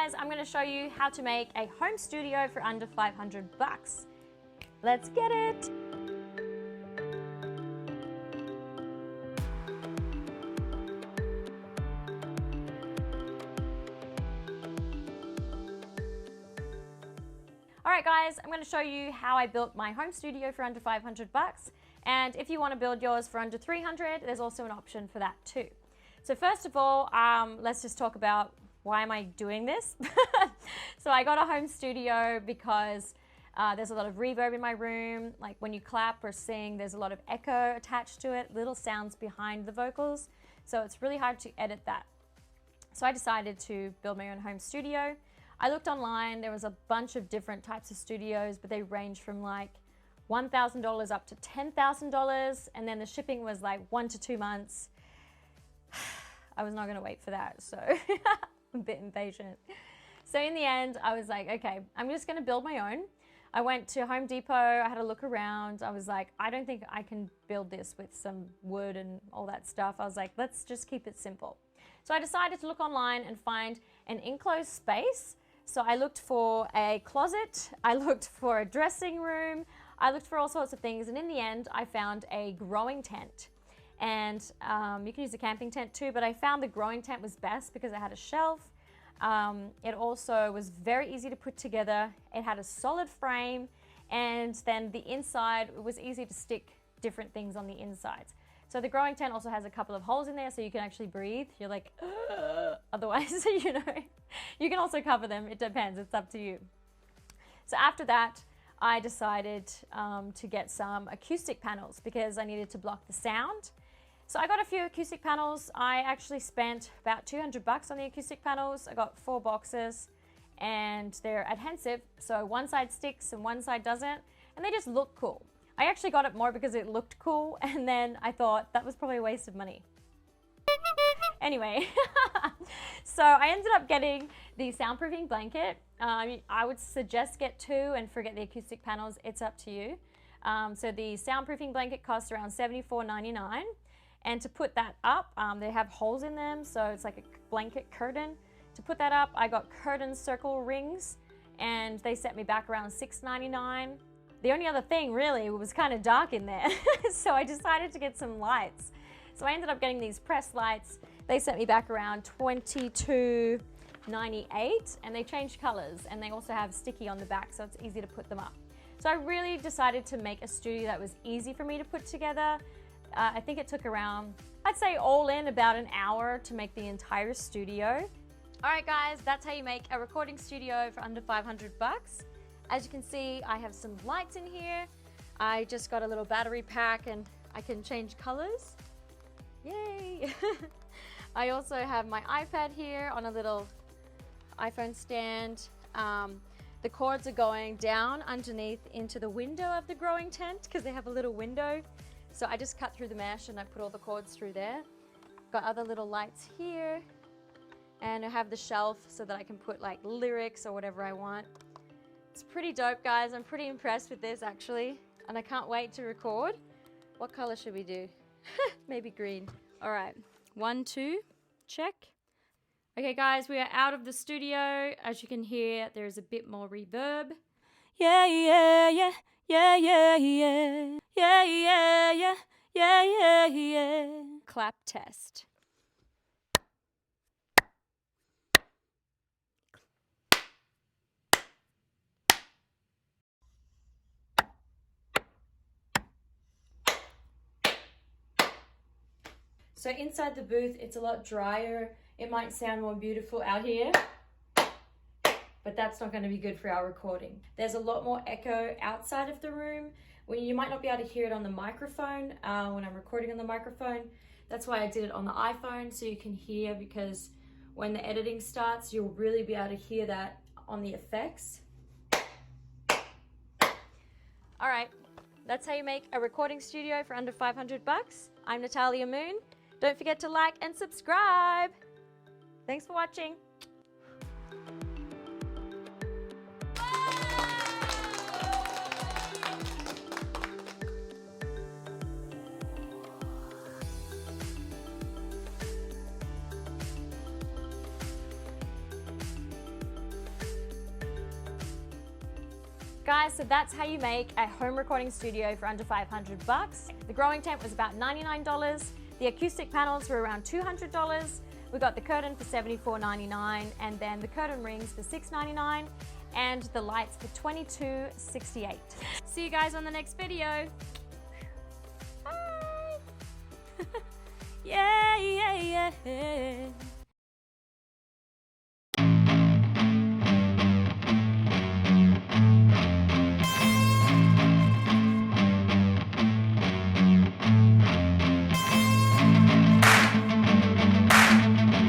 guys, I'm going to show you how to make a home studio for under 500 bucks. Let's get it. Alright guys, I'm going to show you how I built my home studio for under 500 bucks. And if you want to build yours for under 300, there's also an option for that too. So first of all, let's just talk about why am I doing this? So I got a home studio because there's a lot of reverb in my room. Like when you clap or sing, there's a lot of echo attached to it, little sounds behind the vocals. So it's really hard to edit that. So I decided to build my own home studio. I looked online, there was a bunch of different types of studios, but they range from like $1,000 up to $10,000. And then the shipping was like 1 to 2 months. I was not gonna wait for that, so I'm a bit impatient. So in the end, I was like, okay, I'm just gonna build my own. I went to Home Depot, I had a look around. I was like, I don't think I can build this with some wood and all that stuff. I was like, let's just keep it simple. So I decided to look online and find an enclosed space. So I looked for a closet, I looked for a dressing room, I looked for all sorts of things, and in the end, I found a growing tent. And you can use a camping tent too, but I found the growing tent was best because it had a shelf. It also was very easy to put together. It had a solid frame, and then the inside, it was easy to stick different things on the insides. So the growing tent also has a couple of holes in there so you can actually breathe. You're like, otherwise, you know, you can also cover them. It depends, it's up to you. So after that, I decided to get some acoustic panels because I needed to block the sound. So I got a few acoustic panels. I actually spent about 200 bucks on the acoustic panels. I got 4 boxes and they're adhesive. So one side sticks and one side doesn't, and they just look cool. I actually got it more because it looked cool, and then I thought that was probably a waste of money. Anyway, so I ended up getting the soundproofing blanket. I would suggest get 2 and forget the acoustic panels. It's up to you. So the soundproofing blanket costs around $74.99. And to put that up, they have holes in them, so it's like a blanket curtain. To put that up, I got curtain circle rings, and they set me back around $6.99. The only other thing really was kind of dark in there, so I decided to get some lights. So I ended up getting these press lights. They set me back around $22.98, and they change colors, and they also have sticky on the back, so it's easy to put them up. So I really decided to make a studio that was easy for me to put together. I think it took around, I'd say all in, about an hour to make the entire studio. All right guys, that's how you make a recording studio for under 500 bucks. As you can see, I have some lights in here. I just got a little battery pack and I can change colors. Yay! I also have my iPad here on a little iPhone stand. The cords are going down underneath into the window of the growing tent because they have a little window. So I just cut through the mesh and I put all the cords through there. Got other little lights here. And I have the shelf so that I can put like lyrics or whatever I want. It's pretty dope, guys. I'm pretty impressed with this actually. And I can't wait to record. What color should we do? Maybe green. All right, 1, 2, check. Okay guys, we are out of the studio. As you can hear, there's a bit more reverb. Yeah, yeah, yeah. Yeah, yeah, yeah, yeah, yeah, yeah, yeah, yeah, yeah. Clap test. So inside the booth, it's a lot drier. It might sound more beautiful out here, but that's not going to be good for our recording. There's a lot more echo outside of the room. You might not be able to hear it on the microphone when I'm recording on the microphone. That's why I did it on the iPhone, so you can hear, because when the editing starts, you'll really be able to hear that on the effects. All right, that's how you make a recording studio for under 500 bucks. I'm Natalia Moon. Don't forget to like and subscribe. Thanks for watching. Guys, so that's how you make a home recording studio for under 500 bucks. The growing tent was about $99. The acoustic panels were around $200. We got the curtain for $74.99, and then the curtain rings for $6.99, and the lights for $22.68. See you guys on the next video. Bye. Yeah.